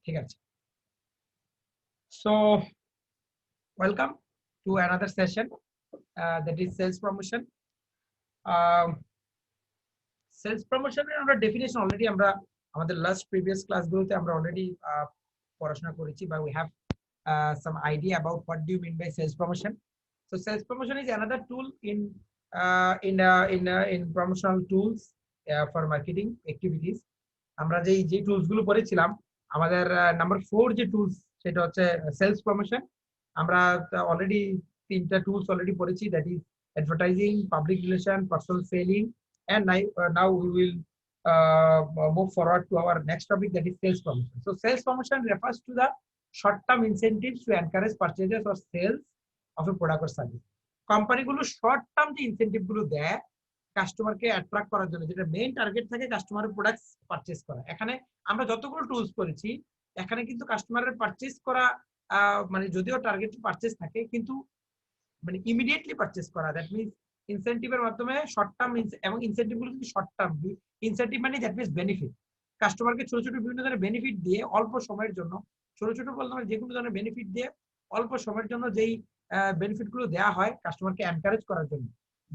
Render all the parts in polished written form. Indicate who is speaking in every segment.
Speaker 1: ঠিক আছে। So welcome to another session, that is sales promotion. Sales প্রমোশনের আমরা ডেফিনেশন অলরেডি আমরা আমাদের লাস্ট প্রিভিয়াস ক্লাসগুলোতে আমরা অলরেডি পড়াশোনা করেছি, বা we have some idea about what do you mean by sales promotion. So sales promotion is another tool in promotional tools for marketing activities. আমরা যে টুলস গুলো পড়েছিলাম, আমাদের নাম্বার 4 যে টুলস সেটা হচ্ছে সেলস প্রমোশন। আমরা অলরেডি 3টা টুলস অলরেডি পড়েছি, that is advertising, public relation, personal selling, and now we will move forward to our next topic, that is sales promotion. So sales promotion refers to the short term incentives to encourage purchases or sales of a product or service. Company গুলো short term যে incentive গুলো দেয় কাস্টমারকে attract করার জন্য, যেটা main target থাকে কাস্টমারের প্রোডাক্ট পারচেজ করা। এখানে আমরা যতগুলো টুলস করেছি, এখানে কিন্তু কাস্টমারের পারচেজ করা মানে যদিও টার্গেট পারচেজ থাকে, কিন্তু মানে ইমিডিয়েটলি পারচেজ করা, দ্যাট মিন্স ইনসেনটিভের মাধ্যমে শর্ট টার্ম, এবং ইনসেনটিভ গুলো কিন্তু শর্ট টার্ম। ইনসেনটিভ মানে দ্যাট মিন্স বেনিফিট, কাস্টমারকে ছোট ছোট বিভিন্ন ধরনের বেনিফিট দিয়ে অল্প সময়ের জন্য, ছোট ছোট বলতে আমরা যে কোনো ধরনের বেনিফিট দিয়ে অল্প সময়ের জন্য যেই বেনিফিট গুলো দেওয়া হয় কাস্টমারকে এনকারেজ করার জন্য,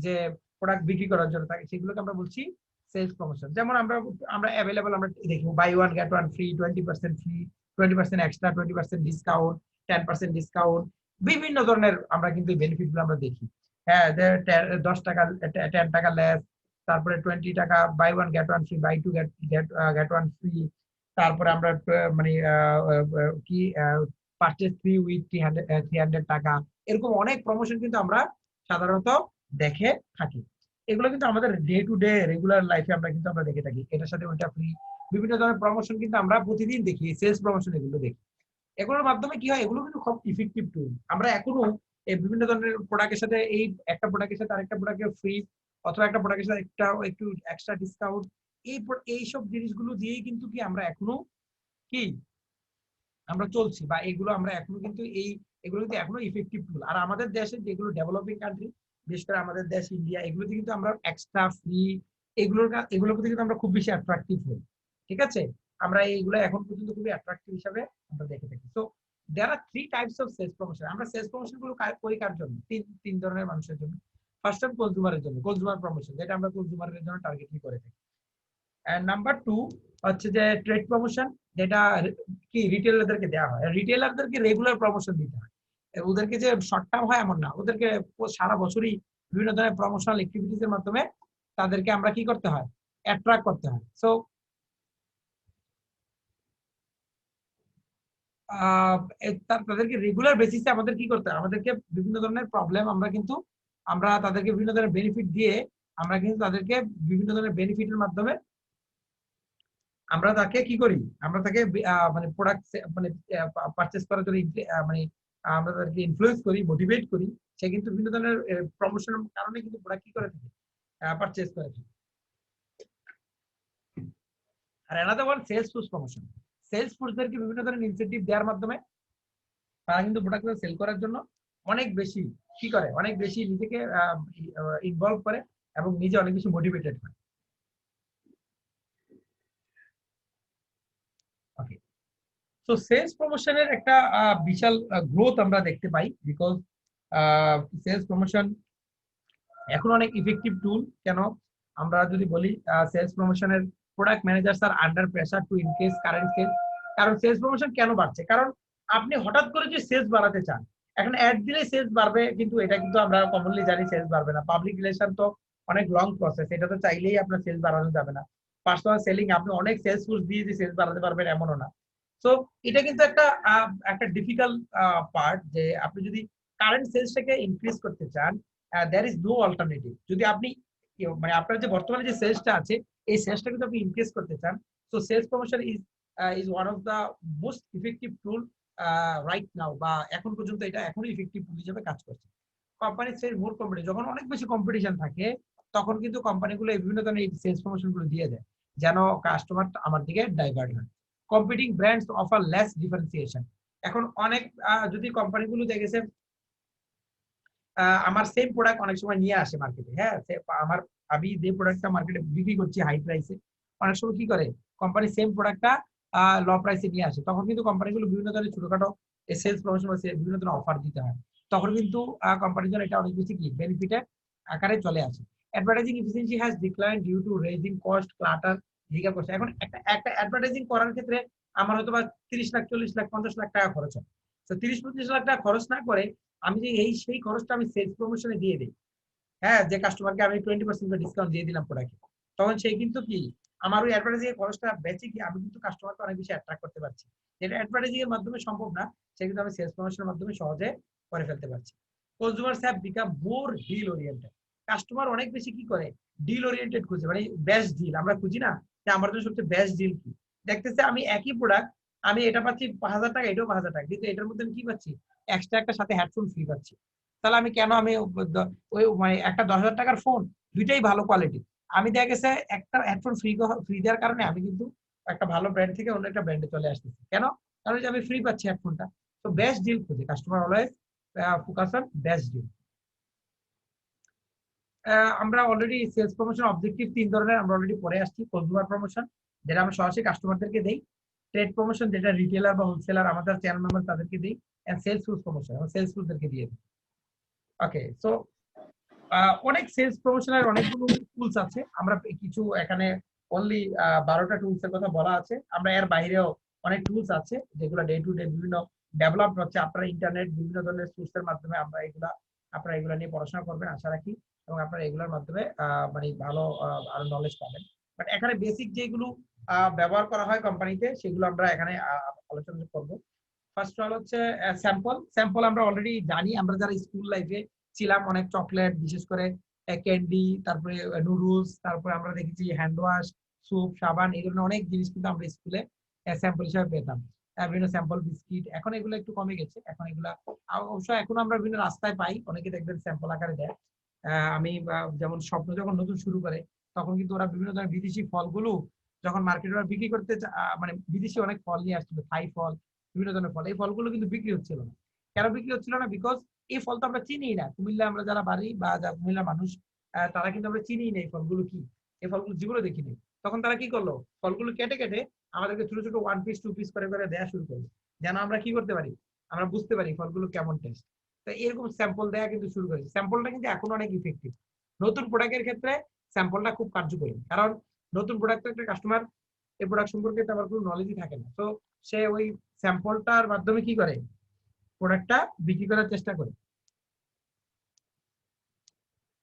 Speaker 1: যে প্রোডাক্ট বিক্রি করার জন্য থাকে, সেগুলোকে আমরা বলছি সেলস প্রমোশন। যেমন আমরা অ্যাভেলেবল আমরা দেখি buy one get one free, 20% free, 20% extra, 20% discount, 10% discount, বিভিন্ন ধরনের আমরা কিন্তু বেনিফিট গুলো আমরা দেখি। হ্যাঁ, 10 টাকা 10 টাকা লেস, তারপরে 20 টাকা buy one get one free, buy two get one free, তারপরে আমরা মানে কি পারচেজ ফ্রি উইথ 300 টাকা, এরকম অনেক প্রমোশন কিন্তু আমরা সাধারণত দেখে থাকি। এগুলো কিন্তু আমাদের ডে টু ডে রেগুলার লাইফে আমরা কিন্তু আমরা দেখে থাকি, এটার সাথে ওইটা ফ্রি, বিভিন্ন ধরনের প্রমোশন কিন্তু আমরা প্রতিদিন দেখি, সেলস প্রমোশন এগুলো দেখি। এগুলোর মাধ্যমে কি হয়, এগুলো কিন্তু খুব ইফেক্টিভ টুল। আমরা এখনো এই বিভিন্ন ধরনের প্রোডাক্টের সাথে, এই একটা প্রোডাক্টের সাথে আরেকটা প্রোডাক্টের ফ্রি, অথবা একটা প্রোডাক্টের সাথে একটু এক্সট্রা ডিসকাউন্ট, এইসব জিনিসগুলো দিয়েই কিন্তু কি আমরা এখনো কি আমরা চলছি, বা এগুলো আমরা এখনো কিন্তু এগুলো কিন্তু এখনো ইফেক্টিভ টুল। আর আমাদের দেশে যেগুলো ডেভেলপিং কান্ট্রি, বিশেষ করে আমাদের দেশ ইন্ডিয়া, এগুলোতে কিন্তু আমরা এক্সট্রা ফ্রি এগুলোর প্রতি কিন্তু আমরা খুব বেশি অ্যাট্রাকটিভ হই। ঠিক আছে, আমরা এইগুলো এখন পর্যন্ত খুবই অ্যাট্রাকটিভ হিসাবে আমরা দেখে থাকি। So there are 3 types of sales promotion. আমরা সেলস প্রমোশন গুলো করি কার জন্য? তিন ধরনের মানুষের জন্য। ফার্স্ট টাইম কনজিউমারের জন্য, কনজিউমার প্রমোশন, যেটা আমরা কনজিউমারের জন্য টার্গেটিং করে থাকি। এন্ড নাম্বার 2 হচ্ছে যে ট্রেড প্রমোশন, যেটা কি রিটেলারদেরকে দেওয়া হয়। রিটেলারদেরকে রেগুলার প্রমোশন দিতে হয়, ওদেরকে যে শর্ট টার্ম হয় এমন না, ওদেরকে সারা বছরই বিভিন্ন ধরনের প্রমোশনাল অ্যাক্টিভিটিস এর মাধ্যমে তাদেরকে আমরা কি করতে হয়, অ্যাট্রাক্ট করতে হয়। সো তাদেরকে রেগুলার বেসিসে আমাদের কি করতে হয়, আমাদেরকে বিভিন্ন ধরনের প্রবলেম আমরা তাদেরকে বিভিন্ন ধরনের বেনিফিট দিয়ে আমরা কিন্তু তাদেরকে বিভিন্ন ধরনের বেনিফিটের মাধ্যমে আমরা তাকে কি করি, আমরা তাকে মানে প্রোডাক্ট মানে পারচেজ করার জন্য মানে আমরা তাদেরকে ইনফ্লুয়েন্স করি, মোটিভেট করি। সে কিন্তু বিভিন্ন ধরনের প্রমোশনের কারণে কিন্তু প্রোডাক্ট কি করে থাকে, পারচেজ করে থাকে। আর another one sales push promotion. Sales পুশদেরকে বিভিন্ন ধরনের ইনসেন্টিভ দেওয়ার মাধ্যমে তারা কিন্তু প্রোডাক্টগুলো সেল করার জন্য অনেক বেশি কি করে, অনেক বেশি নিজেকে ইনভলভ করে এবং নিজে অনেক বেশি মোটিভেটেড হয়। ওকে, সো সেলস প্রমোশনের একটা বিশাল গ্রোথ আমরা দেখতে পাই, বিকজ সেলস প্রমোশন এখন অনেক ইফেক্টিভ টুল। কেন আমরা যদি বলি, সেলস প্রমোশনের product managers are under pressure to increase current sales. কারণ সেলস প্রমোশন কেন বাড়ছে, কারণ আপনি হঠাৎ করে যে সেলস বাড়াতে চান, এখন অ্যাড দিলে সেলস বাড়বে, কিন্তু এটা কিন্তু আমরা কমনলি জানি সেলস বাড়বে না। পাবলিক রিলেশন তো অনেক লং প্রসেস, এটা তো চাইলেই আপনার সেলস বাড়ানো যাবে না। পার্সোনাল সেলিং আপনি অনেক সেলস ফোর্স দিয়ে যে সেলস বাড়াতে পারবেন এমনও না। সো এটা কিন্তু একটা ডিফিকাল্ট পার্ট, যে আপনি যদি কারেন্ট সেলসটাকে ইনক্রিজ করতে চান, there is no alternative। যদি আপনি মানে আপনার যে বর্তমানে যে সেলসটা আছে, এই সেলসটা কিন্তু আপনি ইনক্রিজ করতে চান, so sales promotion is one of the most effective tool right now, বা এখন পর্যন্ত এটা এখনো ইফেক্টিভ টুল হিসেবে কাজ করছে। কোম্পানি সেল মোর কম্পিটিশন, যখন অনেক বেশি কম্পিটিশন থাকে, তখন কিন্তু কোম্পানিগুলো বিভিন্ন ধরনের সেলস প্রমোশন গুলো দিয়ে দেয়, যেন কাস্টমার আমার দিকে ডাইভার্ট হয়। Competing brands offer less differentiation. এখন অনেক যদি কোম্পানিগুলো দেখেছে আমার সেম প্রোডাক্ট অনেক সময় নিয়ে আসে মার্কেটে, হ্যাঁ, আমি যে প্রোডাক্টটা মার্কেটে বিক্রি করছি হাই প্রাইসে, অনেক সময় কি করে কোম্পানি সেম প্রোডাক্টটা ল প্রাইসে নিয়ে আসে, তখন কিন্তু কোম্পানিগুলো বিভিন্ন ধরনের ছোটখাটো সেলস প্রমোশন বা বিভিন্ন ধরনের অফার দিতে হয়। তখন কিন্তু কোম্পানির জন্য এটা অনেক বেশি কি বেনিফিটের আকারে চলে আসে। Advertising efficiency has decline due to rising cost, clutter, legal cost. এখন একটা একটা অ্যাডভার্টাইজিং করার ক্ষেত্রে আমার হয়তো বা 30 লাখ, 40 লাখ, 50 লাখ টাকা খরচ হয়। তো 30-35 লাখ টাকা খরচ না করে আমি যে সেই খরচটা আমি সেলস প্রমোশনে দিয়ে দিই, হ্যাঁ, যে কাস্টমারকে আমি 20% ডিসকাউন্ট দিয়ে দিলাম প্রোডাক্টে, তখন সেই কিন্তু কি আমার ওই অ্যাডভার্টাইজিং এর খরচটা বেঁচে কি আমি কিন্তু কাস্টমারকে অনেক বেশি অ্যাট্রাক্ট করতে পারছি। যেটা অ্যাডভার্টাইজিং এর মাধ্যমে সম্ভব না, সেটা কিন্তু আমি সেলস প্রমোশনের মাধ্যমে সহজে করে ফেলতে পারছি। Consumers have become more deal oriented. Customer অনেক বেশি কি করে, ডিল ওরিয়েন্টেড খুঁজে, মানে বেস্ট ডিল আমরা খুঁজি না, যে আমার জন্য সবচেয়ে বেস্ট ডিল কি। দেখতেছে আমি একই প্রোডাক্ট, আমি এটা পাচ্ছি 5,000 টাকা, এটাও 5,000 টাকা, কিন্তু এটার মধ্যে আমি কি পাচ্ছি, এক্সট্রা একটা সাথে হেডফোন ফ্রি পাচ্ছি। তাহলে আমি কেন আমি ওই মানে একটা 10,000 টাকার ফোন, দুইটাই ভালো কোয়ালিটি, আমি দেখা গেছে একটা হেডফোন ফ্রি দেওয়ার কারণে আমি কিন্তু একটা ভালো ব্র্যান্ড থেকে অন্য একটা ব্র্যান্ডে চলে আসতেছি। কেন? কারণ যে আমি ফ্রি পাচ্ছি হেডফোনটা। তো বেস্ট ডিল খুঁজে customer always focus on best deal. আমরা অলরেডি সেলস প্রমোশন অবজেক্টিভ 3 ধরনের আমরা অলরেডি পড়ে আসছি। কনজিউমার প্রমোশন, যেটা আমরা সরাসরি কাস্টমারদেরকে দেই। ট্রেড প্রমোশন, যেটা রিটেলার বা হোলসেলার আমাদের চ্যানেল মেম্বার তাদেরকে দেই। এন্ড সেলস প্রমোশন আমরা সেলসদেরকে দিয়ে দিই। ওকে, সো অনেক সেলস প্রমোশনের অনেকগুলো টুলস আছে। আমরা কিছু এখানে অনলি 12টা টুলস এর কথা বলা আছে। আমরা এর বাইরেও অনেক টুলস আছে যেগুলো ডে টু ডে বিভিন্ন ডেভেলপ হচ্ছে। আপনারা ইন্টারনেট বিভিন্ন ধরনের সোর্সের মাধ্যমে আপনারা এগুলা নিয়ে পড়াশোনা করবেন আশা রাখি, এবং আপনারা এগুলোর মাধ্যমে মানে ভালো আরো নলেজ পাবেন। বাট এখানে বেসিক যেগুলো ব্যবহার করা হয় কোম্পানিতে, সেগুলো আমরা এখানে আলোচনা করব। ফার্স্ট অল হচ্ছে স্যাম্পল। স্যাম্পল আমরা অলরেডি জানি, আমরা যারা স্কুল লাইফে ছিলাম, অনেক চকলেট, বিশেষ করে ক্যান্ডি, তারপরে নুডলস, তারপরে আমরা দেখেছি হ্যান্ড ওয়াশ, সুপ, সাবান, এই ধরনের অনেক জিনিস কিন্তু আমরা স্কুলে স্যাম্পল হিসেবে পেতাম। বিভিন্ন স্যাম্পল বিস্কিট, এখন এগুলো একটু কমে গেছে। এখন এগুলা অবশ্য এখন আমরা বিভিন্ন রাস্তায় পাই, অনেকে দেখবেন স্যাম্পল আকারে দেয়। আমি যেমন স্বপ্ন যখন নতুন শুরু করে, তখন কিন্তু ওরা বিভিন্ন ধরনের বিদেশি ফলগুলো যখন মার্কেটে ওরা বিক্রি করতে মানে বিদেশি অনেক ফল নিয়ে আসছিল, থাই ফল, বিভিন্ন ধরনের ফল, এই ফলগুলো কিন্তু বিক্রি হচ্ছিল না। কেন বিক্রি হচ্ছিল না? বিকজ এই ফল তো আমরা চিনি না। কুমিল্লা আমরা যারা বাড়ি বা যারা কুমিল্লা মানুষ, তারা কিন্তু আমরা চিনি না এই ফলগুলো কি, এই ফলগুলো জীবনে দেখিনি। তখন তারা কি করলো, ফলগুলো কেটে কেটে আমাদেরকে ছোট ছোট 1 পিস 2 পিস করে করে দেওয়া শুরু করলো, যেন আমরা কি করতে পারি, আমরা বুঝতে পারি ফলগুলো কেমন টেস্ট। তো এরকম স্যাম্পল দেওয়া কিন্তু শুরু করেছে। স্যাম্পলটা কিন্তু এখন অনেক ইফেক্টিভ। নতুন প্রোডাক্টের ক্ষেত্রে স্যাম্পলটা খুব কার্যকরী, কারণ নতুন প্রোডাক্ট একটা কাস্টমার এই প্রোডাক্ট সম্পর্কে তার কোনো নলেজই থাকে না। তো সে ওই স্যাম্পলটার মাধ্যমে কি করে, প্রোডাক্টটা বিক্রি করার চেষ্টা করে।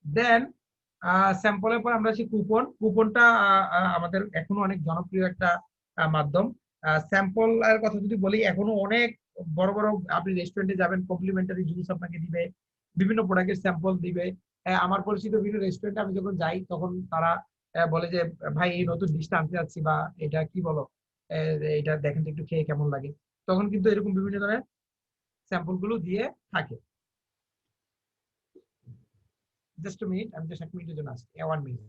Speaker 1: দেন স্যাম্পলের পর আমরা আসি কুপন। কুপনটা আমাদের এখনো অনেক জনপ্রিয় একটা মাধ্যম। স্যাম্পল এর কথা যদি বলি, এখনো অনেক বড় বড় আপনি রেস্টুরেন্টে যাবেন, কমপ্লিমেন্টারি জুস আপনাকে দিবে, বিভিন্ন প্রোডাক্টের স্যাম্পল দিবে। আমার পরিচিত বিভিন্ন রেস্টুরেন্টে আমি যখন যাই, তখন তারা বলে যে ভাই এই নতুন ডিশটা আনতে যাচ্ছি, বা এটা কি বলো, এটা দেখেন তো একটু খেয়ে কেমন লাগে। তখন কিন্তু এরকম বিভিন্ন ধরনের স্যাম্পল গুলো দিয়ে থাকে। জাস্ট মিনিট, আমি জাস্ট 1 মিনিটের জন্য আসছি, 1 মিনিট।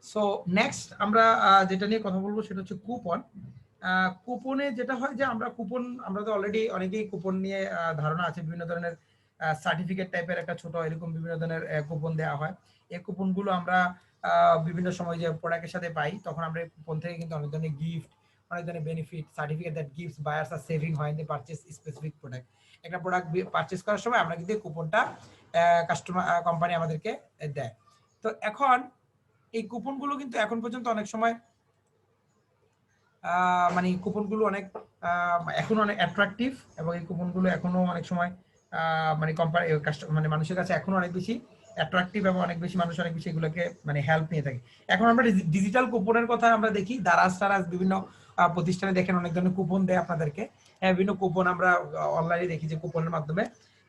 Speaker 1: সো নেক্সট আমরা যেটা নিয়ে কথা বলবো সেটা হচ্ছে কুপন। কুপনে যেটা হয় যে আমরা তো অলরেডি অনেকেই কুপন নিয়ে ধারণা আছে। বিভিন্ন ধরনের সার্টিফিকেট টাইপের একটা ছোট এরকম বিভিন্ন ধরনের কুপন দেওয়া হয়। এই কুপনগুলো আমরা বিভিন্ন সময় যে প্রোডাক্টের সাথে পাই, তখন আমরা এই কুপন থেকে কিন্তু অনেক ধরনের গিফট, অনেক ধরনের benefit, certificate that gives buyers আর সেভিং হয় in the purchase specific product. একটা প্রোডাক্ট পারচেজ করার সময় আমরা কিন্তু কুপনটা কাস্টমার কোম্পানি আমাদেরকে দেয়। তো এখন এই কুপনগুলো কিন্তু এখন পর্যন্ত অনেক সময় মানে কুপনগুলো অনেক এখনো অনেক অ্যাট্রাকটিভ, এবং এই কুপনগুলো এখনো অনেক সময় মানে কোম্পানি মানে মানুষের কাছে এখনো অনেক বেশি অ্যাট্রাকটিভ, এবং অনেক বেশি মানুষ অনেক বেশি এগুলোকে মানে হেল্প নিয়ে থাকে। এখন আমরা ডিজিটাল কুপনের কথা আমরা দেখি, দারাজ বিভিন্ন প্রতিষ্ঠানে দেখেন অনেক ধরনের কুপন দেয় আপনাদেরকে। বিভিন্ন কুপন আমরা অনলাইনে দেখি যে কুপনের মাধ্যমে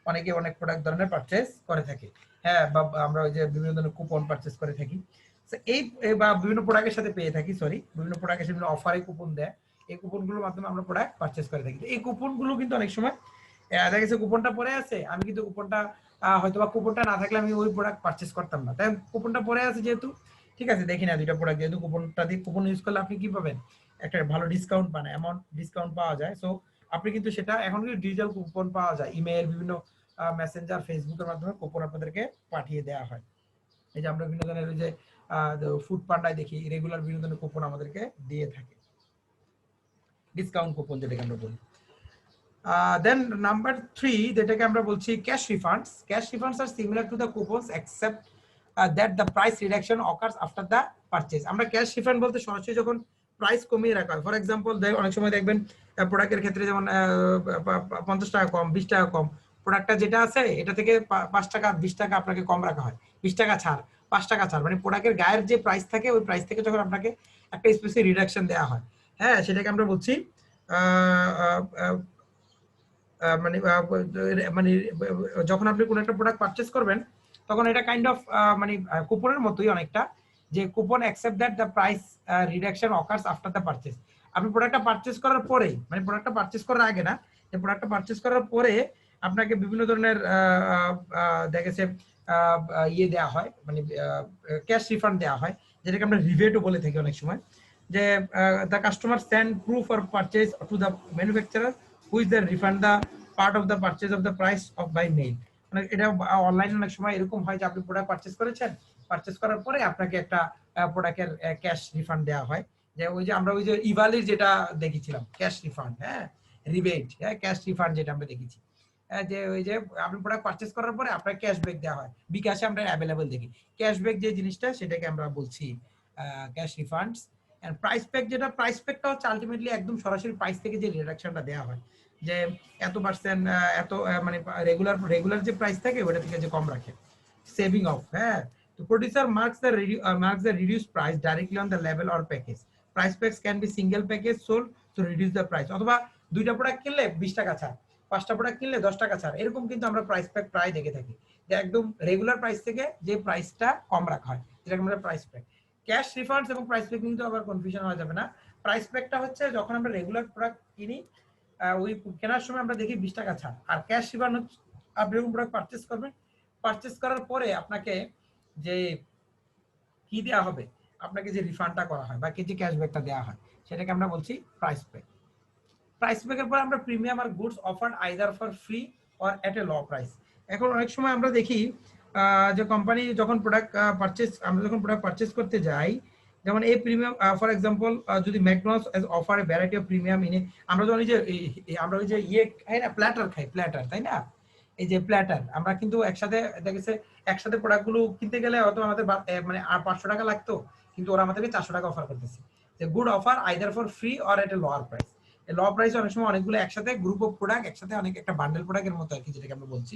Speaker 1: অনেকে অনেক প্রোডাক্ট ধরনের পারচেস করে থাকে। হ্যাঁ, বা আমরা ওই যে বিভিন্ন ধরনের কুপন পারচেস করে থাকি। এই বা বিভিন্ন প্রোডাক্টের সাথে পেয়ে থাকি, বিভিন্ন প্রোডাক্টের বিভিন্ন অফারে কুপন দেয়। এই কুপনগুলোর মাধ্যমে আমরা প্রোডাক্ট পারচেস করে থাকি। এই কুপনগুলো কিন্তু অনেক সময় দেখা গেছে কুপনটা পরে আছে, আমি কিন্তু কুপনটা হয়তো বা কুপনটা না থাকলে আমি ওই প্রোডাক্ট পারচেস করতাম না, তাই কুপনটা পরে আছে যেহেতু, ঠিক আছে দেখি না দুইটা প্রোডাক্ট, যেহেতু কুপনটা দিয়ে কুপন ইউজ করলে আপনি কি পাবেন, একটা ভালো ডিসকাউন্ট পান, অ্যামাউন্ট ডিসকাউন্ট পাওয়া যায়। সো আপনি কিন্তু সেটা এখন কিন্তু ডিজিটাল কুপন পাওয়া যায়, ইমেল, বিভিন্ন মেসেঞ্জার, ফেসবুকের মাধ্যমে কুপন আপনাদেরকে পাঠিয়ে দেওয়া হয়। এই যে আমরা বিভিন্ন ধরনের যে ফুড পান্ডায় দেখি রেগুলার বিভিন্ন ধরনের কুপন আমাদেরকে দিয়ে থাকে, ডিসকাউন্ট কুপন যেটাকে আমরা বলি। দেন নাম্বার 3 যেটাকে আমরা বলছি cash refunds. Cash refunds are similar to the coupons except that the price reduction occurs after the purchase. আমরা ক্যাশ রিফান্ড বলতে সরাসরি যখন প্রাইস কমিয়ে রাখা হয়, ফর এক্সাম্পল অনেক সময় দেখবেন প্রোডাক্টের ক্ষেত্রে যেমন 50 টাকা কম, 20 টাকা কম, প্রোডাক্টটা যেটা আছে এটা থেকে 5 টাকা 20 টাকা আপনাকে কম রাখা হয়, 20 টাকা ছাড়, 5 টাকা ছাড়, মানে প্রোডাক্টের গায়ের যে প্রাইস থাকে ওই প্রাইস থেকে যখন আপনাকে একটা স্পেসিফিক রিডাকশন দেওয়া হয়, হ্যাঁ সেটাকে আমরা বলছি মানে মানে যখন আপনি কোনো একটা প্রোডাক্ট পারচেস করবেন তখন এটা কাইন্ড অফ মানে কুপনের মতোই অনেকটা, যে coupon accept that the price reduction occurs after the purchase. আপনি প্রোডাক্টটা পারচেস করার পরে, মানে প্রোডাক্টটা পারচেস করার আগে না, যে প্রোডাক্টটা পারচেস করার পরে আপনাকে বিভিন্ন ধরনের দেখেছে ইয়ে দেওয়া হয়, মানে ক্যাশ রিফান্ড দেওয়া হয়, যেটাকে আমরা রিবেটও বলে থাকি অনেক সময়, যে the customer send proof or purchase to the manufacturer which the refund the part of the purchase of the price of by mail. মানে এটা অনলাইনে অনেক সময় এরকম হয় যে আপনি প্রোডাক্ট পারচেজ করেছেন, পারচেজ করার পরে আপনাকে একটা প্রোডাক্টের ক্যাশ রিফান্ড দেওয়া হয়, যে ওই যে আমরা ওই যে ইভালির যেটা দেখেছিলাম ক্যাশ রিফান্ড, হ্যাঁ রিবেট, হ্যাঁ ক্যাশ রিফান্ড যেটা আমরা দেখেছি, যে ওই যে আপনি প্রোডাক্ট পারচেজ করার পরে আপনার ক্যাশব্যাক দেওয়া হয়, বিকাশে আমরা অ্যাভেলেবল দেখি ক্যাশব্যাক যে জিনিসটা, সেটাকে আমরা বলছি cash refunds. And price pack, যেটা প্রাইস প্যাকটা হচ্ছে আলটিমেটলি একদম সরাসরি প্রাইস থেকে যে রিডাকশনটা দেওয়া হয়, যে এত পার্সেন্ট এত মানে রেগুলার যে প্রাইস থাকে ওটা থেকে যে কম রাখে, সেভিং অফ, হ্যাঁ। তো producer marks the reduced price directly on the label or package. Price packs can be single package sold to reduce the price, অথবা দুইটা প্রোডাক্ট কিনলে 20 টাকা ছাড়, 5টা প্রোডাক্ট কিনলে 10 টাকা ছাড়, এরকম কিন্তু আমরা প্রাইস প্যাক প্রায় দেখে থাকি, যে একদম রেগুলার প্রাইস থেকে যে প্রাইসটা কম রাখা হয় যেটাকে আমরা প্রাইস প্যাক। ক্যাশ রিফান্ডস এবং প্রাইস প্যাক কিন্তু আবার কনফিউশন হওয়া যাবে না। প্রাইস প্যাকটা হচ্ছে যখন আমরা রেগুলার প্রোডাক্ট কিনি ওই কেনার সময় আমরা দেখি 20 টাকা ছাড়, আর ক্যাশ রিফান্ড হচ্ছে আপনি এরকম প্রোডাক্ট পারচেজ করবেন, পারচেজ করার পরে আপনাকে যে কি দেওয়া হবে, আপনাকে যে রিফান্ডটা করা হয় বা যে ক্যাশব্যাকটা দেওয়া হয় সেটাকে আমরা বলছি প্রাইস প্যাক। প্রাইস প্যাকের পর আমরা premium are goods offered either for free or at a low price. এখন অনেক সময় আমরা দেখি যে কোম্পানি যখন প্রোডাক্ট পারচেজ, আমরা যখন প্রোডাক্ট পারচেজ করতে যাই, যেমন এই প্রিমিয়াম ফর এক্সাম্পল যদি McDonald's offer a variety of premium in, আমরা যখন এই যে আমরা ওই যে ইয়ে খাই না, প্ল্যাটার খাই, প্ল্যাটার, তাই না, এই যে প্ল্যাটার আমরা কিন্তু একসাথে দেখেছে, একসাথে প্রোডাক্টগুলো কিনতে গেলে হয়তো আমাদের মানে আর 500 টাকা লাগতো, কিন্তু ওরা আমাদেরকে 400 টাকা অফার করতেছে, যে good offer either for free or at a lower price. Low price অনেক সময় অনেকগুলো একসাথে গ্রুপ অফ প্রোডাক্ট একসাথে অনেক একটা বান্ডেল প্রোডাক্টের মতো আর কি, যেটাকে আমরা বলছি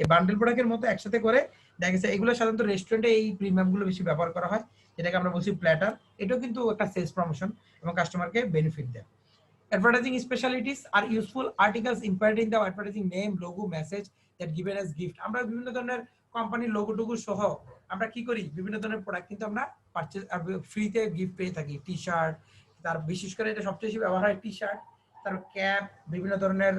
Speaker 1: এই বান্ডেল প্রোডাক্টের মতো একসাথে করে দেখা গেছে, এগুলো সাধারণত রেস্টুরেন্টে এই প্রিমিয়াম গুলো বেশি ব্যবহার করা হয়, যেটাকে আমরা বলছি প্ল্যাটার। এটাও কিন্তু একটা সেলস প্রমোশন এবং কাস্টমারকে বেনিফিট দেয়। Advertising specialties are useful articles imparting the advertising name, logo, message that given as gift. আমরা বিভিন্ন ধরনের কোম্পানির লোগো টুগো সহ আমরা কি করি, বিভিন্ন ধরনের প্রোডাক্ট কিন্তু আমরা পারচেজ ফ্রিতে গিফট পেয়ে থাকি, টি শার্ট, তার বিশেষ করে এটা সবচেয়ে বেশি ব্যবহার হয় টি শার্ট, তার ক্যাপ, বিভিন্ন ধরনের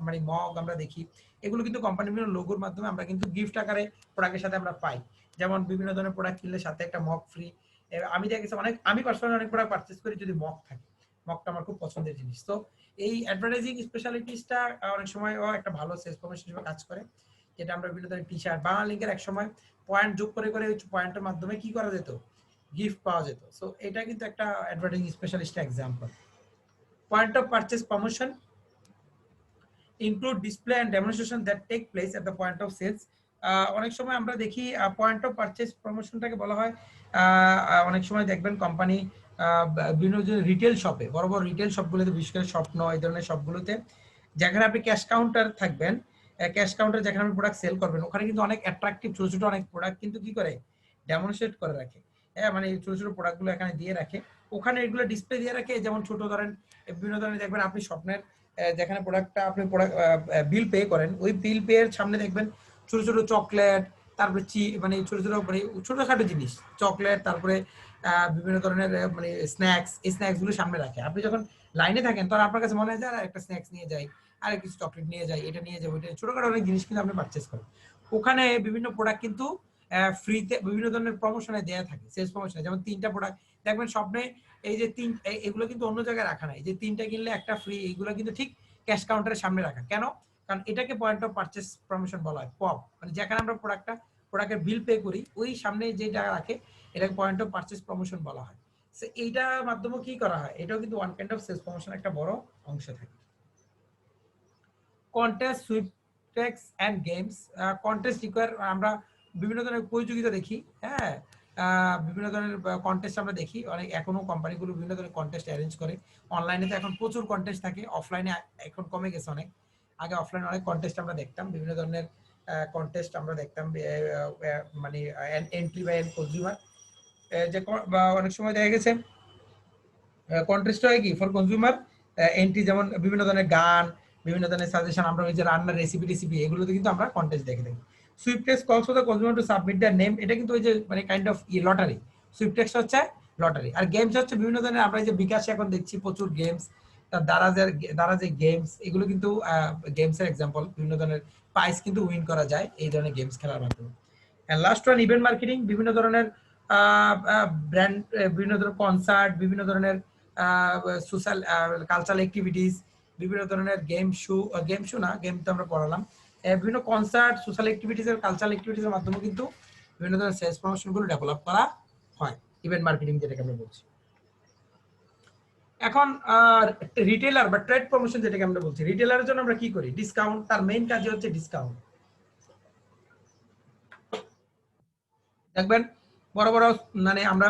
Speaker 1: মানে মগ আমরা দেখি, এগুলো কিন্তু কোম্পানির বিভিন্ন লোগোর মাধ্যমে আমরা কিন্তু গিফট আকারে প্রোডাক্টের সাথে আমরা পাই। যেমন বিভিন্ন ধরনের প্রোডাক্ট কিনলে সাথে একটা মগ ফ্রি। আমি দেখেছি অনেক, আমি পার্সোনালি অনেক প্রোডাক্ট পারচেজ করি যদি মগ থাকে, মগটা আমার খুব পছন্দের জিনিস। তো এই অ্যাডভার্টাইজিং স্পেশালিটিসটা অনেক সময় একটা ভালো সেলস প্রমোশন হিসেবে কাজ করে, যেটা আমরা বিভিন্ন ধরনের টি শার্ট, বাংলা লিঙ্কের এক সময় পয়েন্ট যোগ করে করে ওই পয়েন্টের মাধ্যমে কি করা যেত, গিফট পাওয়া যেত। সো এটা কিন্তু একটা অ্যাডভার্টাইজিং স্পেশালিস্টের example. Point of purchase promotion include display and demonstration that take place at the point of sales. অনেক সময় আমরা দেখি পয়েন্ট অফ পারচেজ প্রমোশনটাকে বলা হয়, অনেক সময় দেখবেন কোম্পানি বিভিন্ন রিটেল শপে, বড় বড় রিটেল শপগুলোতে, বিশেষ করে স্বপ্ন এই ধরনের শপগুলোতে, যেখানে আপনি ক্যাশ কাউন্টার থাকবেন, ক্যাশ কাউন্টার যেখানে আপনি প্রোডাক্ট সেল করবেন, ওখানে কিন্তু অনেক অ্যাট্রাকটিভ ছোট ছোট অনেক প্রোডাক্ট কিন্তু কি করে ডেমনস্ট্রেট করে রাখে, হ্যাঁ মানে ছোট ছোট প্রোডাক্টগুলো এখানে দিয়ে রাখে, ওখানে এগুলো ডিসপ্লে দিয়ে রাখে। যেমন ছোট ধরেন বিভিন্ন ধরনের দেখবেন আপনি স্বপ্নের যেখানে প্রোডাক্টটা আপনি বিল পে করেন, ওই বিল পে এর সামনে দেখবেন ছোট ছোট চকলেট, তারপরে মানে ছোট ছোট মানে ছোটখাটো জিনিস, চকলেট, তারপরে বিভিন্ন ধরনের মানে স্ন্যাক্স, এই স্ন্যাক্স গুলো সামনে রাখে। আপনি যখন লাইনে থাকেন তখন আপনার কাছে মনে হয় যে একটা স্ন্যাক্স নিয়ে যাই, আর কিছু চকলেট নিয়ে যাই, এটা নিয়ে যাবো, এটা ছোটখাটো অনেক জিনিস কিন্তু আপনি পারচেস করেন। ওখানে বিভিন্ন প্রোডাক্ট কিন্তু ফ্রিতে বিভিন্ন ধরনের প্রমোশনে দেয়া থাকে, সেলস প্রমোশনে। যেমন 3টা প্রোডাক্ট দেখবেন স্বপ্নে, এই যে এগুলো কিন্তু অন্য জায়গায় রাখা নাই, যে 3টা কিনলে একটা ফ্রি, এইগুলো কিন্তু ঠিক ক্যাশ কাউন্টারের সামনে রাখা। কেন? কারণ এটাকে পয়েন্ট অফ পারচেস প্রমোশন বলা হয়, পপ। মানে যেখানে আমরা প্রোডাক্টের বিল পে করি, ওই সামনে যে টাকা রাখে, এটাকে পয়েন্ট অফ পারচেস প্রমোশন বলা হয়। সো এইটার মাধ্যমে কি করা হয়, এটাও কিন্তু one kind of sales promotion একটা বড় অংশ থাকে। Contest, sweepstakes and games. Contest require, আমরা বিভিন্ন ধরনের প্রতিযোগিতা দেখি, হ্যাঁ, বিভিন্ন ধরনের কন্টেস্ট আমরা দেখি, অনেক এখনো কোম্পানিগুলো বিভিন্ন ধরনের কন্টেস্ট অ্যারেঞ্জ করে। অনলাইনে তো এখন প্রচুর কন্টেস্ট থাকে, অফলাইনে এখন কমে গেছে অনেক। আগে অফলাইনে অনেক কন্টেস্ট আমরা দেখতাম, বিভিন্ন ধরনের কন্টেস্ট আমরা দেখতাম, মানে এন্ট্রি বাই কনজিউমার, যে বা অনেক সময় দেখা গেছে কন্টেস্ট হয় কি ফর কনজিউমার এন্ট্রি, যেমন বিভিন্ন ধরনের গান, বিভিন্ন ধরনের সাজেশন, আমরা ওই যে রান্নার রেসিপি এগুলোতে কিন্তু আমরা কন্টেস্ট দেখে থাকি। Sweepstakes calls for the consumer to submit the name, এটা কিন্তু ওই যে মানে কাইন্ড অফ লটারি। সুইপটেক্স হচ্ছে লটারি, আর গেমস হচ্ছে বিভিন্ন ধরনের, আমরা যে বিকাশে এখন দেখছি প্রচুর গেমস, তার দ্বারা যে গেমস, এগুলো কিন্তু গেমসের এক্সাম্পল। বিভিন্ন ধরনের প্রাইজ কিন্তু উইন করা যায় এই ধরনের গেমস খেলার মাধ্যমে। Last one, event marketing. বিভিন্ন ধরনের ব্র্যান্ড, বিভিন্ন ধরনের কনসার্ট, বিভিন্ন ধরনের সোশ্যাল কালচারাল অ্যাক্টিভিটিস, বিভিন্ন ধরনের গেম শো না, গেম তো আমরা পড়ালাম, বিভিন্ন কনসার্ট, সোশ্যাল অ্যাক্টিভিটিস এর কালচারাল অ্যাক্টিভিটিস এর মাধ্যমে কিন্তু বিভিন্ন ধরনের সেলস প্রমোশন গুলো ডেভেলপ করা হয়, ইভেন্ট মার্কেটিং যেটাকে আমরা বলছি। এখন রিটেলার বা ট্রেড প্রমোশন যেটাকে আমরা বলছি, রিটেলারের জন্য আমরা কি করি, ডিসকাউন্ট। তার মেইন কাজই হচ্ছে ডিসকাউন্ট। দেখবেন বড় বড়, মানে আমরা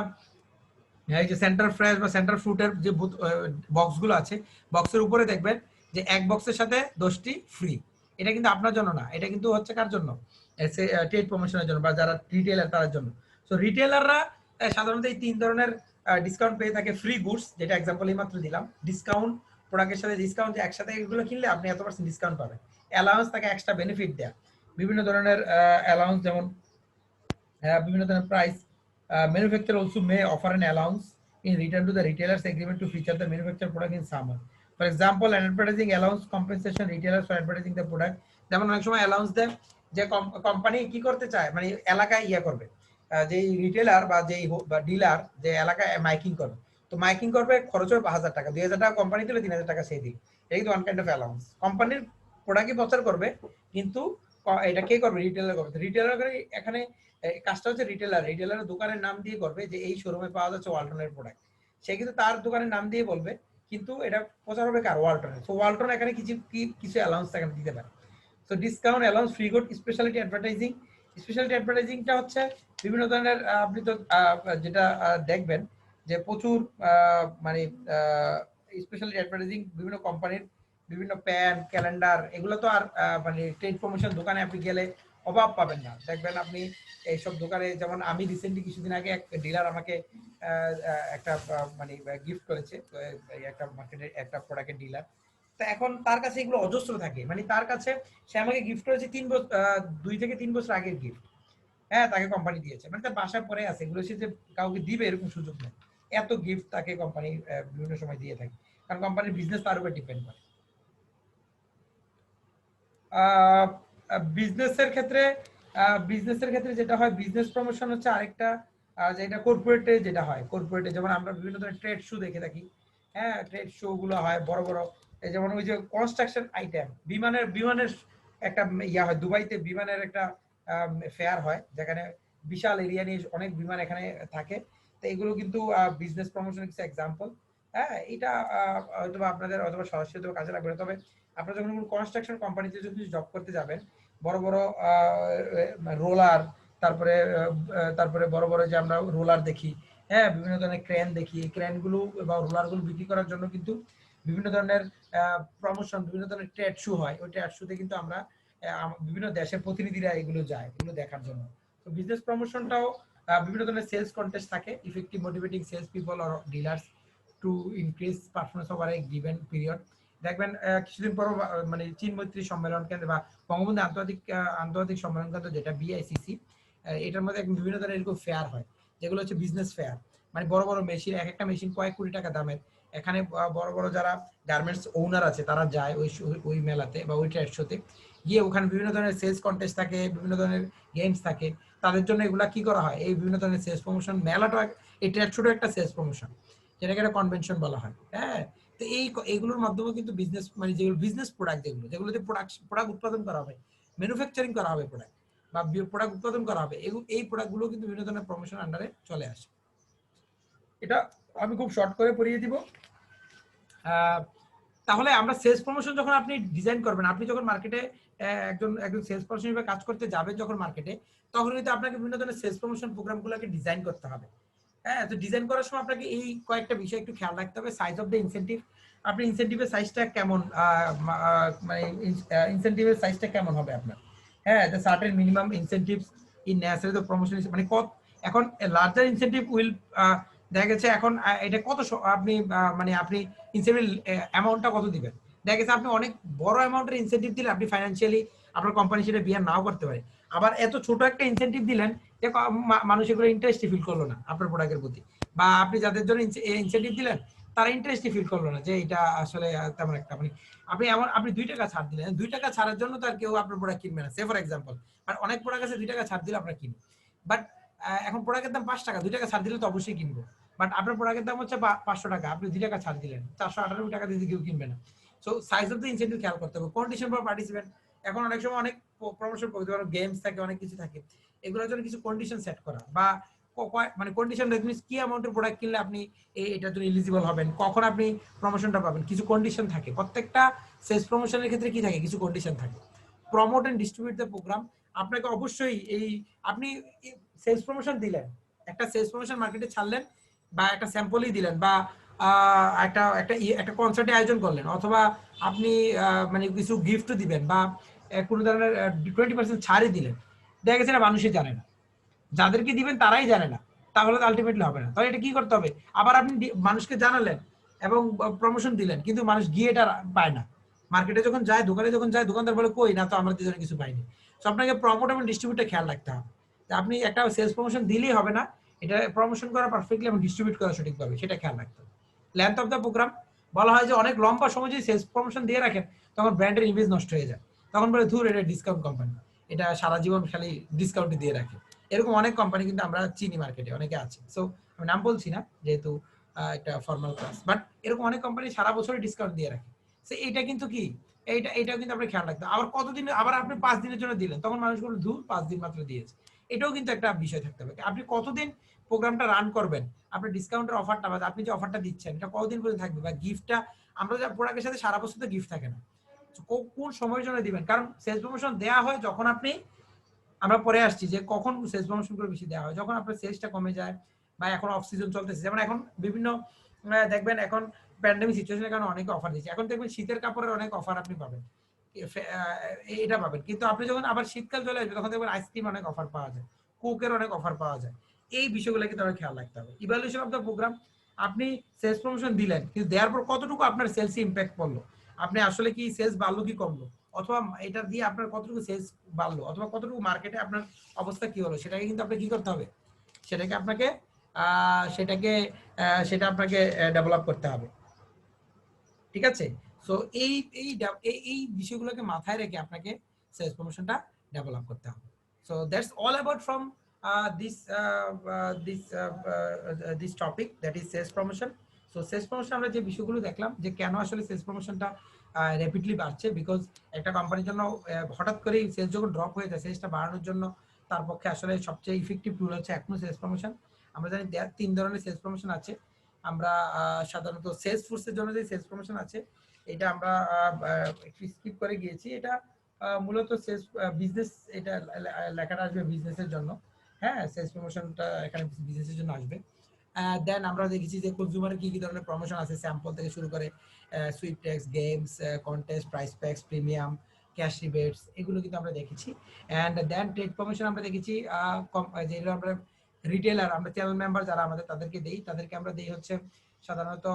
Speaker 1: এই যে সেন্টার ফ্রেশ বা সেন্টার ফ্রুটের যে বক্সগুলো আছে, বক্সের উপরে দেখবেন যে এক বক্সের সাথে 10টি ফ্রি। এটা কিন্তু আপনার জন্য না, এটা কিন্তু হচ্ছে কার জন্য, ট্রেড প্রমোশনের জন্য বা যারা রিটেলার তার জন্য। সো রিটেলাররা সাধারণত এই 3 ধরনের ডিসকাউন্ট পেয়ে থাকে। ফ্রি গুডস, যেটা এক্সাম্পল এই মাত্র দিলাম, ডিসকাউন্ট, প্রোডাক্টের সাথে ডিসকাউন্ট, যে একসাথে এগুলো কিনলে আপনি এত% ডিসকাউন্ট পাবেন। অ্যালাউন্স, তাকে এক্সট্রা বেনিফিট দেয়া, বিভিন্ন ধরনের অ্যালাউন্স, যেমন বিভিন্ন ধরনের price. Manufacturer also may offer an allowance in return to the retailer's agreement to feature the manufactured product in summer. For example, an advertising allowance compensation retailers for advertising the product. যেমন অনেক সময় allowance দেয়, যে company কি করতে চায়, মানে এলাকায় ইয়ে করবে, যে রিটেলার বা যেই বা ডিলার যে এলাকায় মাইকিং করবে, তো মাইকিং করবে, খরচ হবে 1000 টাকা, 2000 টাকা কোম্পানি দিলে 3000 টাকা সেই দিক। এই কিন্তু ওয়ান কাইন্ড অফ অ্যালাউন্স। কোম্পানির প্রোডাক্টই প্রচার করবে, কিন্তু এটা কে করবে, রিটেলার করবে। রিটেলার এখানে কাজটা হচ্ছে রিটেলারের দোকানের নাম দিয়ে করবে, যে এই শোরুমে পাওয়া যাচ্ছে ওয়ালটনের প্রোডাক্ট, সে কিন্তু তার দোকানের নাম দিয়ে বলবে, কিন্তু এটা প্রচার হবে কার, ওয়ালটনের। সো ওয়ালটন এখানে কিছু অ্যালাউন্স এখানে দিতে পারে। So discount, allowance, free good, specialty advertising. Specialty অ্যাডভার্টাইজিংটা হচ্ছে বিভিন্ন ধরনের, আপনি তো যেটা দেখবেন যে প্রচুর মানে স্পেশালিটি অ্যাডভার্টাইজিং, বিভিন্ন কোম্পানির বিভিন্ন প্যান, ক্যালেন্ডার, এগুলো তো আর মানে ট্রেড প্রমোশন দোকানে আপনি গেলে অভাব পাবেন না। দেখবেন আপনি এইসব দোকানে, যেমন আমি রিসেন্টলি কিছুদিন আগে এক ডিলার আমাকে একটা মানে গিফট করেছে, একটা মার্কেটের একটা প্রোডাক্টের ডিলার। তো এখন তার কাছে এগুলো অজস্র থাকে, মানে তার কাছে, সে আমাকে গিফট করেছে 2 থেকে 3 বছর আগের গিফট। হ্যাঁ, তাকে কোম্পানি দিয়েছে, মানে তার বাসায় পরে আছে এগুলো, সে যে কাউকে দিবে এরকম সুযোগ নেই। এত গিফট তাকে কোম্পানি বিভিন্ন সময় দিয়ে থাকে, কারণ কোম্পানির বিজনেস তার উপর ডিপেন্ড করে। বিজনেসের ক্ষেত্রে যেটা হয়, বিজনেস প্রমোশন হচ্ছে আরেকটা, যেটা কর্পোরেটে যেটা হয়, কর্পোরেটে যেমন আমরা বিভিন্ন ধরনের ট্রেড শো দেখে থাকি। হ্যাঁ, ট্রেড শো গুলো হয় বড় বড়, যেমন ওই যে কনস্ট্রাকশন আইটেম, বিমানের একটা ইয়া হয়, দুবাইতে বিমানের একটা ফেয়ার হয়, যেখানে বিশাল এরিয়া নিয়ে অনেক বিমান এখানে থাকে। তো এগুলো কিন্তু বিজনেস প্রমোশনের কিছু এক্সাম্পল। হ্যাঁ, এটা হয়তো আপনাদের অথবা সরাসরি কাজে লাগবে, তবে আপনারা যখন কোনো কনস্ট্রাকশন কোম্পানিতে যদি জব করতে যাবেন, বড় বড় রোলার, তারপরে বড় বড় যে আমরা রোলার দেখি, হ্যাঁ, বিভিন্ন ধরনের ক্রেন দেখি, এই ক্রেনগুলো বা রোলারগুলো বিক্রি করার জন্য কিন্তু বিভিন্ন ধরনের প্রমোশন, বিভিন্ন ধরনের ট্রেড শো হয়। ওই ট্রেড শোতে কিন্তু আমরা বিভিন্ন দেশের প্রতিনিধিরা এগুলো যায় এগুলো দেখার জন্য। তো বিজনেস প্রমোশনটাও বিভিন্ন ধরনের সেলস কন্টেস্ট থাকে, effective motivating sales people or dealers to increase performance over a given period. দেখবেন কিছুদিন পর মানে চীন মৈত্রী সম্মেলন কেন্দ্র বা বঙ্গবন্ধু আন্তর্জাতিক সম্মেলন কেন্দ্র, যেটা BICC, এটার মধ্যে বিভিন্ন ধরনের এরকম ফেয়ার হয়, যেগুলো হচ্ছে বিজনেস ফেয়ার। মানে বড় বড় মেশিন, এক একটা মেশিন কয়েক কোটি টাকা দামের। এখানে বড় বড় যারা গার্মেন্টস ওনার আছে তারা যায় ওই মেলাতে বা ওই ট্রেড শোতে, গিয়ে ওখানে বিভিন্ন ধরনের সেলস কন্টেস্ট থাকে, বিভিন্ন ধরনের গেমস থাকে। তাদের জন্য এগুলা কি করা হয়, এই বিভিন্ন ধরনের সেলস প্রমোশন মেলাটা, এই ট্রেড শোটা একটা সেলস প্রমোশন, যেটাকে একটা কনভেনশন বলা হয়। হ্যাঁ, তো এইগুলোর মাধ্যমে কিন্তু বিজনেস, মানে যেগুলো বিজনেস প্রোডাক্ট, যেগুলোতে প্রোডাক্ট উৎপাদন করা হবে, ম্যানুফ্যাকচারিং করা হবে প্রোডাক্ট, বা প্রোডাক্ট উৎপাদন করা হবে, এই প্রোডাক্টগুলো কিন্তু বিভিন্ন ধরনের প্রমোশন আন্ডারে চলে আসে। এটা আমি খুব শর্ট করে পড়িয়ে দিব। তাহলে আমরা সেলস প্রমোশন যখন আপনি ডিজাইন করবেন, আপনি যখন মার্কেটে একজন সেলস পারসন হিসেবে কাজ করতে যাবেন যখন মার্কেটে, তখন কিন্তু আপনাকে বিভিন্ন ধরনের সেলস প্রমোশন প্রোগ্রামগুলোকে ডিজাইন করতে হবে। হ্যাঁ, তো ডিজাইন করার সময় আপনাকে এই কয়েকটা বিষয় একটু খেয়াল রাখতে হবে। সাইজ অফ দ্য ইনসেন্টিভ, আপনি ইনসেন্টিভের সাইজটা কেমন, মানে ইনসেন্টিভের সাইজটা কেমন হবে আপনার। হ্যাঁ, the certain minimum incentives in natural the promotion, মানে এখন লার্জার ইনসেন্টিভ উইল, দেখা গেছে এখন এটা কত আপনি মানে আপনি ইনসেন্টিভ অ্যামাউন্টটা কত দিবেন। দেখা গেছে আপনি অনেক বড় অ্যামাউন্টের ইনসেন্টিভ দিলে আপনি ফাইন্যান্সিয়ালি আপনার কোম্পানি সেটা বিয়ার নাও করতে পারে। আবার এত ছোট একটা ইনসেন্টিভ দিলেন যে মানুষ এগুলো ইন্টারেস্টই ফিল করলো না আপনার প্রোডাক্টের প্রতি, বা আপনি যাদের জন্য ইনসেন্টিভ দিলেন তারা ইন্টারেস্টই ফিল করলো না যে এটা আসলে তেমন একটা, মানে আপনি 2 টাকা ছাড় দিলেন, 2 টাকা ছাড়ের জন্য তার কেউ আপনার প্রোডাক্ট কিনবে না, সে ফর এক্সাম্পল। আর অনেক প্রোডাক্ট আছে 2 টাকা ছাড় দিলে আপনারা কিনবে, বাট এখন প্রোডাক্টের দাম 5 টাকা, 2 টাকা ছাড় দিলে তো অবশ্যই কিনবো। বাট আপনার প্রোডাক্টের দাম হচ্ছে 500 টাকা, আপনি 2 টাকা ছাড় দিলেন, 498 টাকা দিয়ে কেউ কিনবে না। So size of the incentive খেয়াল করতে হবে। কন্ডিশন ফর পার্টিসিপেন্ট, এখন অনেক সময় অনেক প্রমোশন করতে পারো, গেমস থাকে, অনেক কিছু থাকে, এগুলোর জন্য কিছু কন্ডিশন সেট করা, বা মানে কন্ডিশন দ্যাট মিন্স কি অ্যামাউন্টের প্রোডাক্ট কিনলে আপনি এটার জন্য এলিজিবল হবেন, কখন আপনি প্রমোশনটা পাবেন, কিছু কন্ডিশন থাকে। প্রত্যেকটা সেলস প্রমোশনের ক্ষেত্রে কি থাকে, কিছু কন্ডিশন থাকে। Promote and distribute the program, আপনাকে অবশ্যই আপনি সেলস প্রমোশন দিলেন, একটা সেলস প্রমোশন মার্কেটে ছাড়লেন, বা একটা স্যাম্পলই দিলেন, বা একটা একটা একটা কনসার্টে আয়োজন করলেন, অথবা আপনি মানে কিছু গিফট দিবেন, বা কোনো ধরনের 20% ছাড়ই দিলেন, দেখা গেছে না মানুষই জানে না, যাদেরকে দিবেন তারাই জানে না, তাহলে তো আলটিমেটলি হবে না। তাহলে এটা কি করতে হবে, আবার আপনি মানুষকে জানালেন এবং প্রমোশন দিলেন, কিন্তু মানুষ গিয়ে এটা পায় না। মার্কেটে যখন যায়, দোকানে যখন যায়, দোকানদার বলে কই না তো, আমরা দুজনে কিছু পাইনি। তো আপনাকে প্রমোট এবং ডিস্ট্রিবিউটটা খেয়াল রাখতে হবে। আপনি একটা সেলস প্রমোশন দিলেই হবে না, এটা প্রমোশন করা পারফেক্টলি এবং ডিস্ট্রিবিউট করা সঠিকভাবে, সেটা খেয়াল রাখতে হবে। লেন্থ অফ দ্য প্রোগ্রাম, বলা হয় যে অনেক লম্বা সময় যদি সেলস প্রমোশন দিয়ে রাখেন, তখন ব্র্যান্ডের ইমেজ নষ্ট হয়ে যায়, তখন বলে ধুর এটা ডিসকাউন্ট কোম্পানি, এটা সারা জীবন খালি ডিসকাউন্টে দিয়ে রাখে। এরকম অনেক কোম্পানি কিন্তু আমরা চিনি, মার্কেটে অনেকে আছে। সো আমি নাম বলছি না যেহেতু একটা ফর্মাল ক্লাস, বাট এরকম অনেক কোম্পানি সারা বছরই ডিসকাউন্ট দিয়ে রাখে। সো এটা কিন্তু কি, এটাও কিন্তু আপনি খেয়াল রাখতে। আবার কতদিন, আবার আপনি 5 দিনের জন্য দিলেন, তখন মানুষগুলো ধুর 5 দিন মাত্র দিয়েছে, এটাও কিন্তু একটা বিষয় থাকতে হবে। আপনি কতদিন প্রোগ্রামটা রান করবেন, আপনার ডিসকাউন্টের অফারটা, বা আপনি যে অফারটা দিচ্ছেন এটা কতদিন পর্যন্ত থাকবে, বা গিফটটা, আমরা যা প্রোডাক্টের সাথে সারা বছর তো গিফট থাকে না, কোন সময়ের জন্য দিবেন। কারণ সেলস প্রমোশন দেওয়া হয় যখন আপনি, আমরা পরে আসছি যে কখন সেলস প্রমোশন করে বেশি দেওয়া হয়, যখন আপনার সেলসটা কমে যায়, বা এখন অফ সিজন চলতেছে, যেমন এখন বিভিন্ন দেখবেন এখন প্যান্ডেমিক সিচুয়েশনের কারণে অনেকে অফার দিচ্ছে, এখন দেখবেন শীতের কাপড়ের অনেক অফার আপনি পাবেন, এটা পাবেন। কিন্তু আপনি যখন আবার শীতকাল চলে আসবে, তখন দেখবেন আইসক্রিম অনেক অফার পাওয়া যায়, কোকের অনেক অফার পাওয়া যায়। এই বিষয়গুলো কিন্তু আমাদের খেয়াল রাখতে হবে। ইভ্যালুয়েশন অফ দ্য প্রোগ্রাম, আপনি সেলস প্রমোশন দিলেন, কিন্তু দেওয়ার পর কতটুকু আপনার সেলস ইম্প্যাক্ট পড়লো, আপনি আসলে কি সেলস বাড়লো কি কমলো, অথবা এটা দিয়ে আপনার কতটুকু সেলস বাড়লো, অথবা কতটুকু মার্কেটে আপনার অবস্থা কি হলো, সেটাকে কিন্তু আপনাকে কি করতে হবে, সেটাকে আপনাকে সেটা আপনাকে ডেভেলপ করতে হবে। ঠিক আছে? সো এই এই এই বিষয়গুলোকে মাথায় রেখে আপনাকে সেলস প্রমোশনটা ডেভেলপ করতে হবে। So that's all about from this topic, that is sales promotion. So sales promotion আমরা যে বিষয়গুলো দেখলাম, যে কেন আসলে সেলস প্রমোশনটা র্যাপিডলি বাড়ছে, বিকজ একটা কোম্পানির জন্য হঠাৎ করেই সেলস যখন ড্রপ হয়ে যায়, সেলসটা বাড়ানোর জন্য তার পক্ষে আসলে সবচেয়ে ইফেক্টিভ টুল হচ্ছে এখনো সেলস প্রমোশন। আমরা জানি 3 ধরনের সেলস প্রমোশন আছে। আমরা সাধারণত সেলস ফোর্সের জন্য যে সেলস প্রমোশন আছে, এটা আমরা একটু স্কিপ করে গিয়েছি। এটা মূলত সেলস বিজনেস, এটা লেখাটা আসবে বিজনেসের জন্য। হ্যাঁ, সেলস প্রমোশনটা এখানে বিজনেসের জন্য আসবে। দেন আমরা দেখেছি যে কনজিউমারের কি কি ধরনের প্রমোশন আছে, স্যাম্পল থেকে শুরু করে sweepstakes, games, contest, price packs, premium, cash rebates, এগুলো কিন্তু আমরা দেখেছি। অ্যান্ড দেন ট্রেড প্রমোশন আমরা দেখেছি, যেগুলো আমরা রিটেলার, আমরা চ্যানেল মেম্বার যারা আমাদের, তাদেরকে আমরা দেই হচ্ছে সাধারণত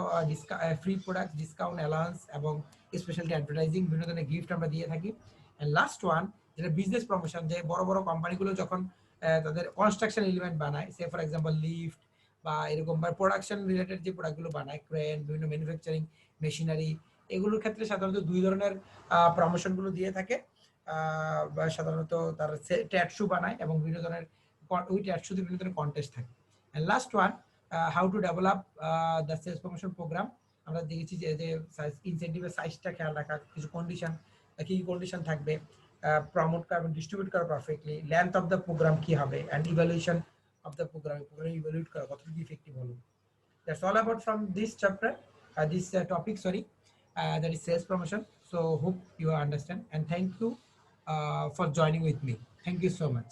Speaker 1: ফ্রি প্রোডাক্ট, ডিসকাউন্ট, অ্যালাউন্স এবং স্পেশালিটি অ্যাডভার্টাইজিং, বিভিন্ন ধরনের গিফট আমরা দিয়ে থাকি। এন্ড লাস্ট ওয়ান, যেটা বিজনেস প্রমোশন, যে বড় বড় কোম্পানিগুলো যখন তাদের কনস্ট্রাকশন এলিমেন্ট বানায়, সে ফর এক্সাম্পল লিফট বা এরকম বা প্রোডাকশন রিলেটেড যে প্রোডাক্টগুলো বানায়, ক্রেন, বিভিন্ন ম্যানুফ্যাকচারিং মেশিনারি, এগুলোর ক্ষেত্রে সাধারণত 2 ধরনের প্রমোশন গুলো দিয়ে থাকে। বা সাধারণত তারা ট্যাট শু বানায় এবং বিভিন্ন ধরনের ওই ট্যাট শুতে বিভিন্ন ধরনের কন্টেস্ট থাকে। And last one, how to develop the sales promotion program. আমরা দেখেছি যে ইনসেন্টিভের সাইজটা খেয়াল রাখা, কিছু কন্ডিশন, কি কন্ডিশন থাকবে, প্রমোট করা এবং ডিস্ট্রিবিউট করা perfectly, length of the program কি হবে, and evaluation of the program evaluate করা কতটুকু ইফেক্টিভ হলো। That's all about from this chapter, this topic, sorry, that is sales promotion. So hope you understand, and thank you for joining with me. Thank you so much.